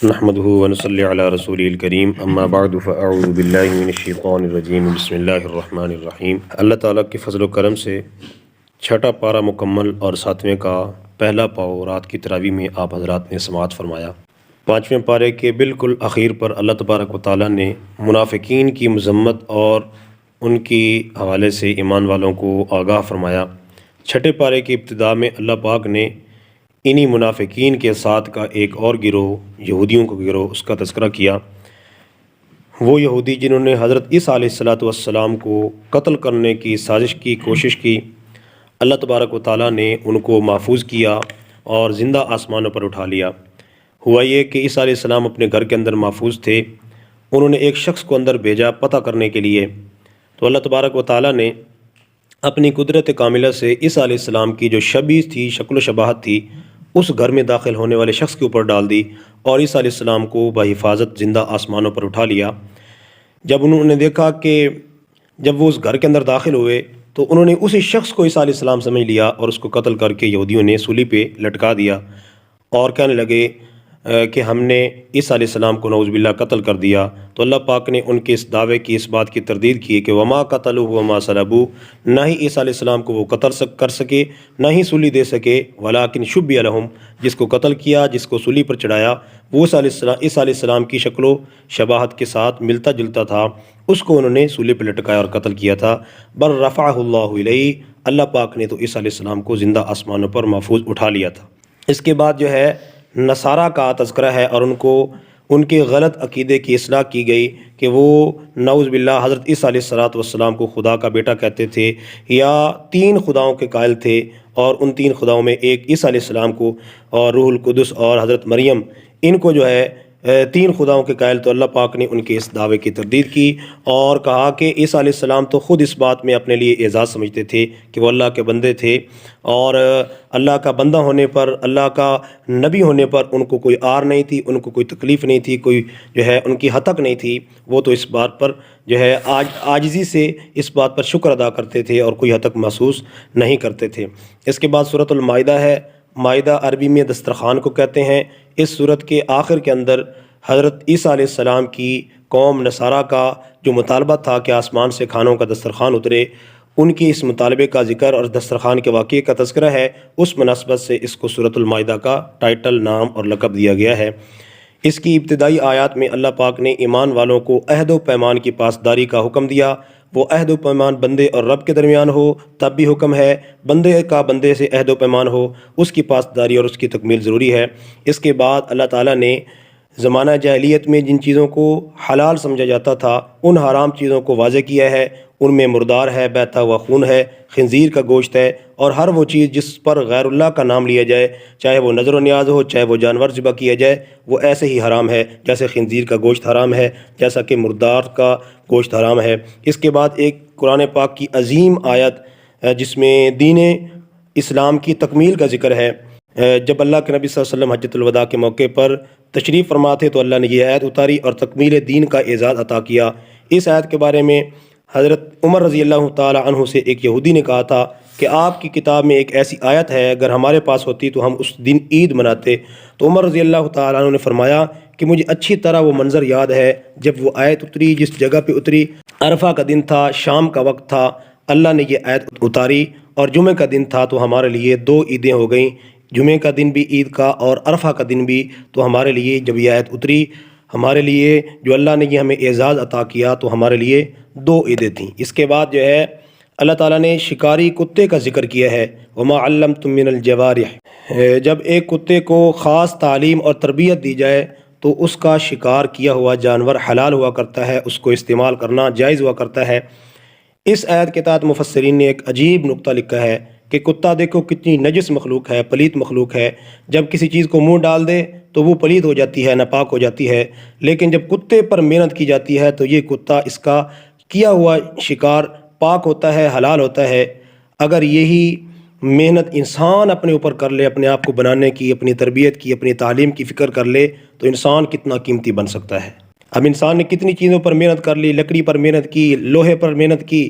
نحمده ونصلي على رسوله الكريم اما بعد فاعوذ باللہ من الشیطان الرجیم بسم اللہ الرحمن الرحیم۔ اللہ تعالیٰ کے فضل و کرم سے چھٹا پارہ مکمل اور ساتویں کا پہلا پاؤ رات کی تراویح میں آپ حضرات نے سماعت فرمایا۔ پانچویں پارے کے بالکل اخیر پر اللہ تبارک و تعالیٰ نے منافقین کی مذمت اور ان کی حوالے سے ایمان والوں کو آگاہ فرمایا۔ چھٹے پارے کی ابتدا میں اللہ پاک نے انہی منافقین کے ساتھ کا ایک اور گروہ یہودیوں کا گروہ اس کا تذکرہ کیا۔ وہ یہودی جنہوں نے حضرت عیسیٰ علیہ السلام کو قتل کرنے کی سازش کی کوشش کی، اللہ تبارک و تعالیٰ نے ان کو محفوظ کیا اور زندہ آسمانوں پر اٹھا لیا۔ ہوا یہ کہ عیسیٰ علیہ السلام اپنے گھر کے اندر محفوظ تھے، انہوں نے ایک شخص کو اندر بھیجا پتہ کرنے کے لیے، تو اللہ تبارک و تعالیٰ نے اپنی قدرت کاملہ سے عیسیٰ علیہ السلام کی جو شبیہ تھی، شکل و شباہت تھی، اس گھر میں داخل ہونے والے شخص کے اوپر ڈال دی اور عیسیٰ علیہ السلام کو بحفاظت زندہ آسمانوں پر اٹھا لیا۔ جب انہوں نے دیکھا کہ جب وہ اس گھر کے اندر داخل ہوئے تو انہوں نے اسی شخص کو عیسیٰ علیہ السلام سمجھ لیا اور اس کو قتل کر کے یہودیوں نے سولی پہ لٹکا دیا اور کہنے لگے کہ ہم نے عیسیٰ علیہ السلام کو نعوذ باللہ قتل کر دیا۔ تو اللہ پاک نے ان کے اس دعوے کی اس بات کی تردید کی کہ وما قتلوہ وما صلبوہ، نہ ہی عیسیٰ علیہ السلام کو وہ قتل کر سکے، نہ ہی سولی دے سکے، ولیکن شبیہ لہم، جس کو قتل کیا، جس کو سولی پر چڑھایا، وہ عیسیٰ علیہ السلام کی شکل و شباہت کے ساتھ ملتا جلتا تھا، اس کو انہوں نے سولی پر لٹکایا اور قتل کیا تھا۔ بل رفعہ اللہ الیہ، اللہ پاک نے تو عیسیٰ علیہ السلام کو زندہ آسمانوں پر محفوظ اٹھا لیا تھا۔ اس کے بعد جو ہے نصارہ کا تذکرہ ہے اور ان کے غلط عقیدے کی اصلاح کی گئی کہ وہ نعوذ باللہ حضرت عیسیٰ علیہ السلام کو خدا کا بیٹا کہتے تھے یا تین خداؤں کے قائل تھے، اور ان تین خداؤں میں ایک عیسیٰ علیہ السلام کو اور روح القدس اور حضرت مریم، ان کو جو ہے تین خداؤں کے قائل۔ تو اللہ پاک نے ان کے اس دعوے کی تردید کی اور کہا کہ عیسیٰ علیہ السلام تو خود اس بات میں اپنے لیے اعزاز سمجھتے تھے کہ وہ اللہ کے بندے تھے، اور اللہ کا بندہ ہونے پر، اللہ کا نبی ہونے پر ان کو کوئی آر نہیں تھی، ان کو کوئی تکلیف نہیں تھی، کوئی جو ہے ان کی ہتک نہیں تھی۔ وہ تو اس بات پر جو ہے عاجزی سے اس بات پر شکر ادا کرتے تھے اور کوئی ہتک محسوس نہیں کرتے تھے۔ اس کے بعد سورۃ المائدہ ہے۔ مائدہ عربی میں دسترخوان کو کہتے ہیں۔ اس سورت کے آخر کے اندر حضرت عیسیٰ علیہ السلام کی قوم نصارہ کا جو مطالبہ تھا کہ آسمان سے کھانوں کا دسترخوان اترے، ان کی اس مطالبے کا ذکر اور دسترخوان کے واقعے کا تذکرہ ہے۔ اس مناسبت سے اس کو سورۃ المائدہ کا ٹائٹل، نام اور لقب دیا گیا ہے۔ اس کی ابتدائی آیات میں اللہ پاک نے ایمان والوں کو عہد و پیمان کی پاسداری کا حکم دیا۔ وہ عہد و پیمان بندے اور رب کے درمیان ہو تب بھی حکم ہے، بندے کا بندے سے عہد و پیمان ہو، اس کی پاسداری اور اس کی تکمیل ضروری ہے۔ اس کے بعد اللہ تعالیٰ نے زمانہ جاہلیت میں جن چیزوں کو حلال سمجھا جاتا تھا ان حرام چیزوں کو واضح کیا ہے۔ ان میں مردار ہے، بہتا ہوا خون ہے، خنزیر کا گوشت ہے، اور ہر وہ چیز جس پر غیر اللہ کا نام لیا جائے، چاہے وہ نظر و نیاز ہو، چاہے وہ جانور ذبح کیا جائے، وہ ایسے ہی حرام ہے جیسے خنزیر کا گوشت حرام ہے، جیسا کہ مردار کا گوشت حرام ہے۔ اس کے بعد ایک قرآن پاک کی عظیم آیت جس میں دین اسلام کی تکمیل کا ذکر ہے۔ جب اللہ کے نبی صلی اللہ علیہ وسلم حجۃ الوداع کے موقع پر تشریف فرما تھے تو اللہ نے یہ آیت اتاری اور تکمیل دین کا اعزاز عطا کیا۔ اس آیت کے بارے میں حضرت عمر رضی اللہ تعالی عنہ سے ایک یہودی نے کہا تھا کہ آپ کی کتاب میں ایک ایسی آیت ہے، اگر ہمارے پاس ہوتی تو ہم اس دن عید مناتے۔ تو عمر رضی اللہ تعالی عنہ نے فرمایا کہ مجھے اچھی طرح وہ منظر یاد ہے جب وہ آیت اتری، جس جگہ پہ اتری عرفہ کا دن تھا، شام کا وقت تھا، اللہ نے یہ آیت اتاری اور جمعہ کا دن تھا، تو ہمارے لیے دو عیدیں ہو گئیں، جمعہ کا دن بھی عید کا اور عرفہ کا دن بھی۔ تو ہمارے لیے جب یہ آیت اتری، ہمارے لیے جو اللہ نے یہ ہمیں اعزاز عطا کیا، تو ہمارے لیے دو عیدیں تھیں۔ اس کے بعد جو ہے اللہ تعالیٰ نے شکاری کتے کا ذکر کیا ہے، وما علمتم من الجوارح۔ جب ایک کتے کو خاص تعلیم اور تربیت دی جائے تو اس کا شکار کیا ہوا جانور حلال ہوا کرتا ہے، اس کو استعمال کرنا جائز ہوا کرتا ہے۔ اس آیت کے تحت مفسرین نے ایک عجیب نقطہ لکھا ہے کہ کتا دیکھو کتنی نجس مخلوق ہے، پلیت مخلوق ہے، جب کسی چیز کو منہ ڈال دے تو وہ پلیت ہو جاتی ہے، ناپاک ہو جاتی ہے، لیکن جب کتے پر محنت کی جاتی ہے تو یہ کتا، اس کا کیا ہوا شکار پاک ہوتا ہے، حلال ہوتا ہے۔ اگر یہی محنت انسان اپنے اوپر کر لے، اپنے آپ کو بنانے کی، اپنی تربیت کی، اپنی تعلیم کی فکر کر لے، تو انسان کتنا قیمتی بن سکتا ہے۔ اب انسان نے کتنی چیزوں پر محنت کر لی، لکڑی پر محنت کی، لوہے پر محنت کی،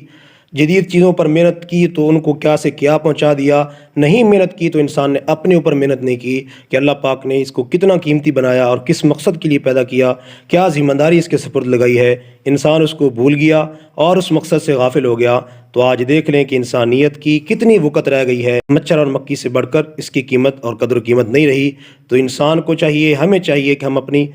جدید چیزوں پر محنت کی تو ان کو کیا سے کیا پہنچا دیا، نہیں محنت کی تو انسان نے اپنے اوپر محنت نہیں کی کہ اللہ پاک نے اس کو کتنا قیمتی بنایا اور کس مقصد کے لیے پیدا کیا، کیا ذمہ داری اس کے سپرد لگائی ہے، انسان اس کو بھول گیا اور اس مقصد سے غافل ہو گیا۔ تو آج دیکھ لیں کہ انسانیت کی کتنی وقت رہ گئی ہے، مچھر اور مکھی سے بڑھ کر اس کی قیمت اور قدر و قیمت نہیں رہی۔ تو انسان کو چاہیے، ہمیں چاہیے کہ ہم اپنی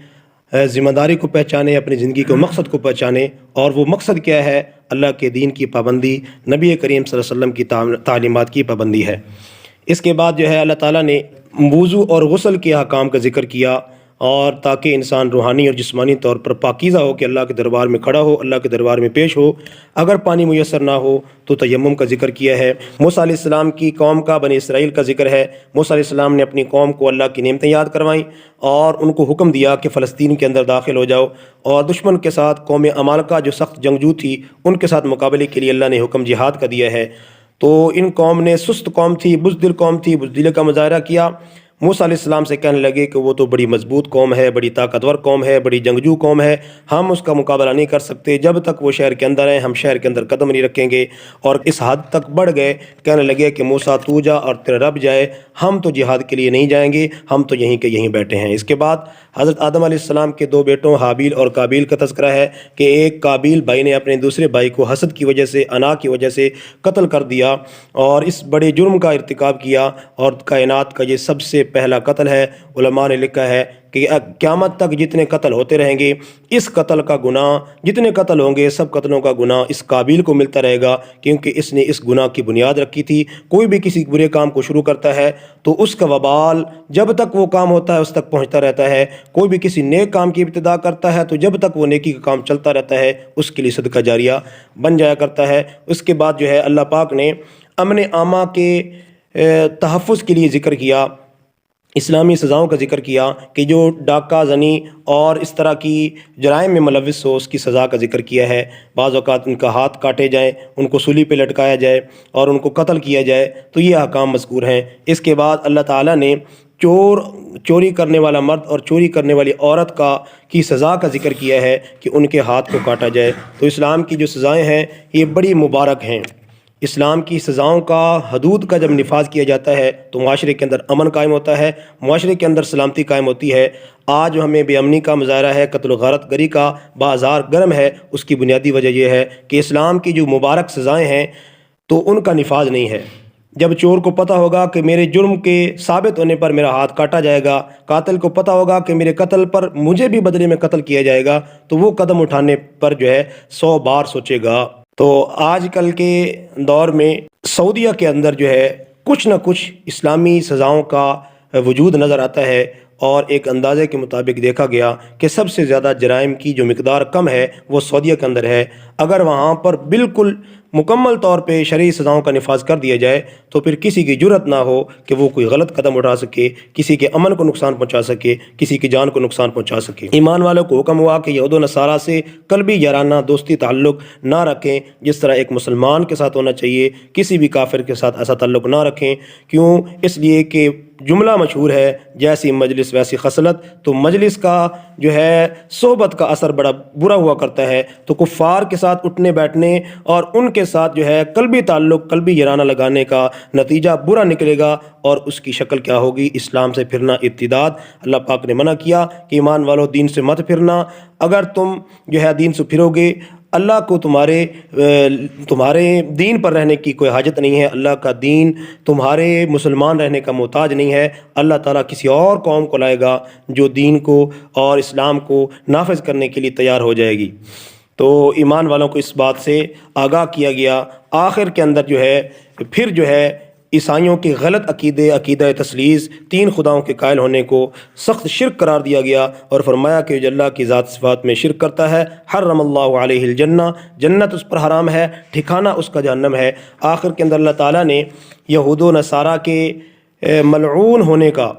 ذمہ داری کو پہچانیں، اپنی زندگی کو مقصد کو پہچانیں، اور وہ مقصد کیا ہے؟ اللہ کے دین کی پابندی، نبی کریم صلی اللہ علیہ وسلم کی تعلیمات کی پابندی ہے۔ اس کے بعد جو ہے اللہ تعالیٰ نے وضو اور غسل کے احکام کا ذکر کیا، اور تاکہ انسان روحانی اور جسمانی طور پر پاکیزہ ہو کے اللہ کے دربار میں کھڑا ہو، اللہ کے دربار میں پیش ہو۔ اگر پانی میسر نہ ہو تو تیمم کا ذکر کیا ہے۔ موسیٰ علیہ السلام کی قوم کا، بنی اسرائیل کا ذکر ہے۔ موسیٰ علیہ السلام نے اپنی قوم کو اللہ کی نعمتیں یاد کروائیں اور ان کو حکم دیا کہ فلسطین کے اندر داخل ہو جاؤ، اور دشمن کے ساتھ قوم عمالقہ جو سخت جنگجو تھی ان کے ساتھ مقابلے کے لیے اللہ نے حکم جہاد کا دیا ہے۔ تو ان قوم نے، سست قوم تھی، بزدل قوم تھی، بزدلی کا مظاہرہ کیا۔ موسیٰ علیہ السلام سے کہنے لگے کہ وہ تو بڑی مضبوط قوم ہے، بڑی طاقتور قوم ہے، بڑی جنگجو قوم ہے، ہم اس کا مقابلہ نہیں کر سکتے، جب تک وہ شہر کے اندر ہیں ہم شہر کے اندر قدم نہیں رکھیں گے۔ اور اس حد تک بڑھ گئے، کہنے لگے کہ موسیٰ تو جا اور تیرا رب جائے، ہم تو جہاد کے لیے نہیں جائیں گے، ہم تو یہیں کے یہیں بیٹھے ہیں۔ اس کے بعد حضرت آدم علیہ السلام کے دو بیٹوں حابیل اور قابیل کا تذکرہ ہے کہ ایک قابیل بھائی نے اپنے دوسرے بھائی کو حسد کی وجہ سے، انا کی وجہ سے قتل کر دیا، اور اس بڑے جرم کا ارتکاب کیا، اور کائنات کا یہ سب سے پہلا قتل ہے۔ علماء نے لکھا ہے کہ قیامت تک جتنے قتل ہوتے رہیں گے، اس قتل کا گناہ، جتنے قتل ہوں گے سب قتلوں کا گناہ اس قابیل کو ملتا رہے گا، کیونکہ اس نے اس گناہ کی بنیاد رکھی تھی۔ کوئی بھی کسی برے کام کو شروع کرتا ہے تو اس کا وبال جب تک وہ کام ہوتا ہے اس تک پہنچتا رہتا ہے۔ کوئی بھی کسی نیک کام کی ابتدا کرتا ہے تو جب تک وہ نیکی کا کام چلتا رہتا ہے اس کے لیے صدقہ جاریہ بن جایا کرتا ہے۔ اس کے بعد جو ہے اللہ پاک نے امن عامہ کے تحفظ کے لیے ذکر کیا، اسلامی سزاؤں کا ذکر کیا کہ جو ڈاکہ زنی اور اس طرح کی جرائم میں ملوث ہو اس کی سزا کا ذکر کیا ہے۔ بعض اوقات ان کا ہاتھ کاٹے جائیں، ان کو سولی پہ لٹکایا جائے اور ان کو قتل کیا جائے، تو یہ احکام مذکور ہیں۔ اس کے بعد اللہ تعالیٰ نے چوری کرنے والا مرد اور چوری کرنے والی عورت کی سزا کا ذکر کیا ہے کہ ان کے ہاتھ کو کاٹا جائے۔ تو اسلام کی جو سزائیں ہیں یہ بڑی مبارک ہیں۔ اسلام کی سزاؤں کا، حدود کا جب نفاذ کیا جاتا ہے تو معاشرے کے اندر امن قائم ہوتا ہے، معاشرے کے اندر سلامتی قائم ہوتی ہے۔ آج جو ہمیں بے امنی کا مظاہرہ ہے، قتل و غارت گری کا بازار گرم ہے، اس کی بنیادی وجہ یہ ہے کہ اسلام کی جو مبارک سزائیں ہیں تو ان کا نفاذ نہیں ہے۔ جب چور کو پتہ ہوگا کہ میرے جرم کے ثابت ہونے پر میرا ہاتھ کاٹا جائے گا، قاتل کو پتہ ہوگا کہ میرے قتل پر مجھے بھی بدلے میں قتل کیا جائے گا، تو وہ قدم اٹھانے پر جو ہے 100 بار سوچے گا۔ تو آج کل کے دور میں سعودیہ کے اندر جو ہے کچھ نہ کچھ اسلامی سزاؤں کا وجود نظر آتا ہے، اور ایک اندازے کے مطابق دیکھا گیا کہ سب سے زیادہ جرائم کی جو مقدار کم ہے وہ سعودیہ کے اندر ہے۔ اگر وہاں پر بالکل مکمل طور پہ شرعی سزاؤں کا نفاذ کر دیا جائے تو پھر کسی کی جرأت نہ ہو کہ وہ کوئی غلط قدم اٹھا سکے، کسی کے امن کو نقصان پہنچا سکے، کسی کی جان کو نقصان پہنچا سکے۔ ایمان والوں کو حکم ہوا کہ یہود و نصارہ سے قلبی یارانہ دوستی تعلق نہ رکھیں، جس طرح ایک مسلمان کے ساتھ ہونا چاہیے، کسی بھی کافر کے ساتھ ایسا تعلق نہ رکھیں۔ کیوں؟ اس لیے کہ جملہ مشہور ہے، جیسی مجلس ویسی خصلت۔ تو مجلس کا جو ہے صحبت کا اثر بڑا برا ہوا کرتا ہے، تو کفار کے ساتھ اٹھنے بیٹھنے اور ان کے ساتھ جو ہے قلبی تعلق، قلبی یارانہ لگانے کا نتیجہ برا نکلے گا، اور اس کی شکل کیا ہوگی؟ اسلام سے پھرنا، ارتداد۔ اللہ پاک نے منع کیا کہ ایمان والو دین سے مت پھرنا، اگر تم جو ہے دین سے پھرو گے اللہ کو تمہارے دین پر رہنے کی کوئی حاجت نہیں ہے، اللہ کا دین تمہارے مسلمان رہنے کا محتاج نہیں ہے۔ اللہ تعالیٰ کسی اور قوم کو لائے گا جو دین کو اور اسلام کو نافذ کرنے کے لیے تیار ہو جائے گی۔ تو ایمان والوں کو اس بات سے آگاہ کیا گیا۔ آخر کے اندر جو ہے پھر جو ہے عیسائیوں کے غلط عقیدہ تثلیث، 3 خداؤں کے قائل ہونے کو سخت شرک قرار دیا گیا، اور فرمایا کہ جو اللہ کی ذات صفات میں شرک کرتا ہے حرم اللہ علیہ الجنہ، جنت اس پر حرام ہے، ٹھکانہ اس کا جہنم ہے۔ آخر کے اندر اللہ تعالیٰ نے یہود و نصارہ کے ملعون ہونے کا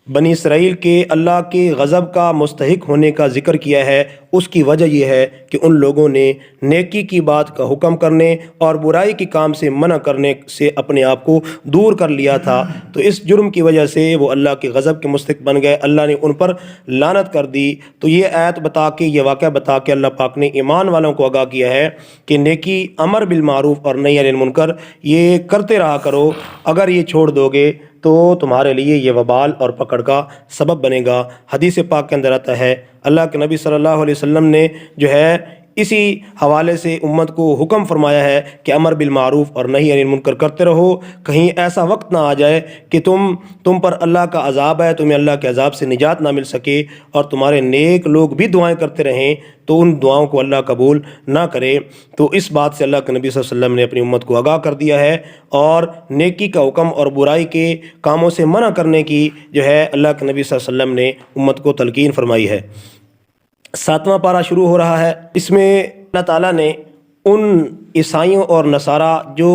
بنی اسرائیل کے اللہ کے غضب کا مستحق ہونے کا ذکر کیا ہے، اس کی وجہ یہ ہے کہ ان لوگوں نے نیکی کی بات کا حکم کرنے اور برائی کے کام سے منع کرنے سے اپنے آپ کو دور کر لیا تھا، تو اس جرم کی وجہ سے وہ اللہ کے غضب کے مستحق بن گئے، اللہ نے ان پر لعنت کر دی۔ تو یہ آیت بتا کے، یہ واقعہ بتا کے اللہ پاک نے ایمان والوں کو آگاہ کیا ہے کہ نیکی، امر بالمعروف اور نہی عن المنکر یہ کرتے رہا کرو، اگر یہ چھوڑ دو گے تو تمہارے لیے یہ وبال اور پکڑ کا سبب بنے گا۔ حدیث پاک کے اندر آتا ہے، اللہ کے نبی صلی اللہ علیہ وسلم نے جو ہے اسی حوالے سے امت کو حکم فرمایا ہے کہ امر بالمعروف اور نہی عن المنکر کرتے رہو، کہیں ایسا وقت نہ آ جائے کہ تم پر اللہ کا عذاب ہے، تمہیں اللہ کے عذاب سے نجات نہ مل سکے، اور تمہارے نیک لوگ بھی دعائیں کرتے رہیں تو ان دعاؤں کو اللہ قبول نہ کرے۔ تو اس بات سے اللہ کے نبی صلی اللہ علیہ وسلم نے اپنی امت کو آگاہ کر دیا ہے، اور نیکی کا حکم اور برائی کے کاموں سے منع کرنے کی جو ہے اللہ کے نبی صلی اللہ علیہ وسلم نے امت کو تلقین فرمائی ہے۔ 7واں پارہ شروع ہو رہا ہے، اس میں اللہ تعالیٰ نے ان عیسائیوں اور نصارہ جو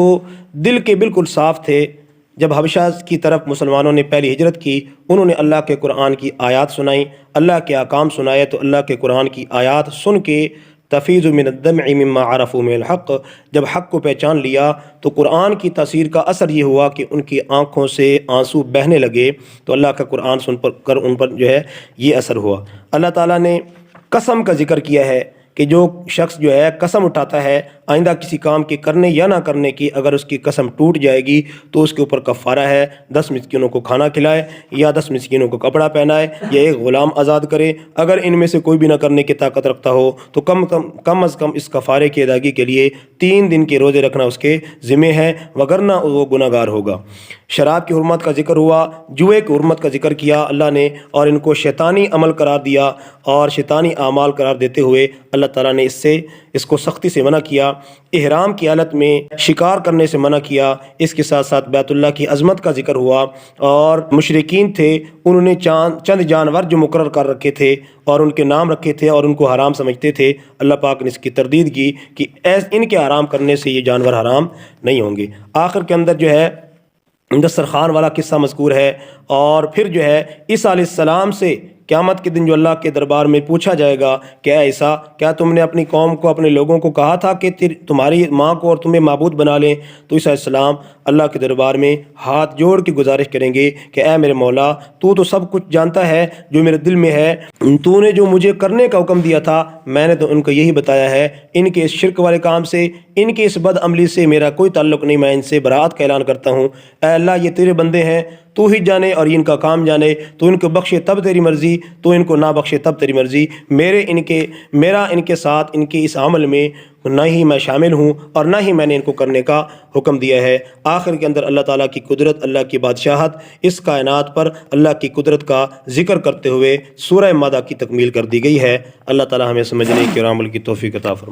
دل کے بالکل صاف تھے، جب حبشہ کی طرف مسلمانوں نے پہلی ہجرت کی، انہوں نے اللہ کے قرآن کی آیات سنائیں، اللہ کے احکام سنائے، تو اللہ کے قرآن کی آیات سن کے تفیض من الدمع مما عرفوا من الحق، جب حق کو پہچان لیا تو قرآن کی تاثیر کا اثر یہ ہوا کہ ان کی آنکھوں سے آنسو بہنے لگے، تو اللہ کا قرآن سن کر ان پر جو ہے یہ اثر ہوا۔ اللہ تعالیٰ نے قسم کا ذکر کیا ہے کہ جو شخص جو ہے قسم اٹھاتا ہے آئندہ کسی کام کے کرنے یا نہ کرنے کی، اگر اس کی قسم ٹوٹ جائے گی تو اس کے اوپر کفارہ ہے، 10 مسکینوں کو کھانا کھلائے، یا 10 مسکینوں کو کپڑا پہنائے، یا ایک غلام آزاد کرے۔ اگر ان میں سے کوئی بھی نہ کرنے کی طاقت رکھتا ہو تو کم از کم اس کفارے کی ادائیگی کے لیے 3 دن کے روزے رکھنا اس کے ذمہ ہے، وگرنہ وہ گناہ گار ہوگا۔ شراب کی حرمت کا ذکر ہوا، جوئے کی حرمت کا ذکر کیا اللہ نے، اور ان کو شیطانی عمل قرار دیا اور شیطانی اعمال قرار دیتے ہوئے اللہ تعالیٰ نے اس کو سختی سے منع کیا۔ احرام کی حالت میں شکار کرنے سے منع کیا، اس کے ساتھ ساتھ بیت اللہ کی عظمت کا ذکر ہوا، اور مشرکین تھے انہوں نے چند جانور جو مقرر کر رکھے تھے اور ان کے نام رکھے تھے اور ان کو حرام سمجھتے تھے، اللہ پاک نے اس کی تردید کی کہ ان کے حرام کرنے سے یہ جانور حرام نہیں ہوں گے۔ آخر کے اندر جو ہے دسترخوان والا قصہ مذکور ہے، اور پھر جو ہے عیسیٰ علیہ السلام سے قیامت کے دن جو اللہ کے دربار میں پوچھا جائے گا کہ اے عیسیٰ، کیا تم نے اپنی قوم کو، اپنے لوگوں کو کہا تھا کہ تمہاری ماں کو اور تمہیں معبود بنا لیں؟ تو عیسیٰ علیہ السلام اللہ کے دربار میں ہاتھ جوڑ کے گزارش کریں گے کہ اے میرے مولا، تو سب کچھ جانتا ہے جو میرے دل میں ہے، تو نے جو مجھے کرنے کا حکم دیا تھا میں نے تو ان کو یہی بتایا ہے، ان کے اس شرک والے کام سے، ان کے اس بد عملی سے میرا کوئی تعلق نہیں، میں ان سے براءت کا اعلان کرتا ہوں۔ اے اللہ، یہ تیرے بندے ہیں، تو ہی جانے اور ان کا کام جانے، تو ان کو بخشے تب تیری مرضی، تو ان کو نہ بخشے تب تیری مرضی، میرا ان کے ساتھ ان کے اس عمل میں نہ ہی میں شامل ہوں اور نہ ہی میں نے ان کو کرنے کا حکم دیا ہے۔ آخر کے اندر اللہ تعالیٰ کی قدرت، اللہ کی بادشاہت، اس کائنات پر اللہ کی قدرت کا ذکر کرتے ہوئے سورہ مائدہ کی تکمیل کر دی گئی ہے۔ اللہ تعالیٰ ہمیں سمجھنے کی اور عمل کی توفیق عطا فرمائے۔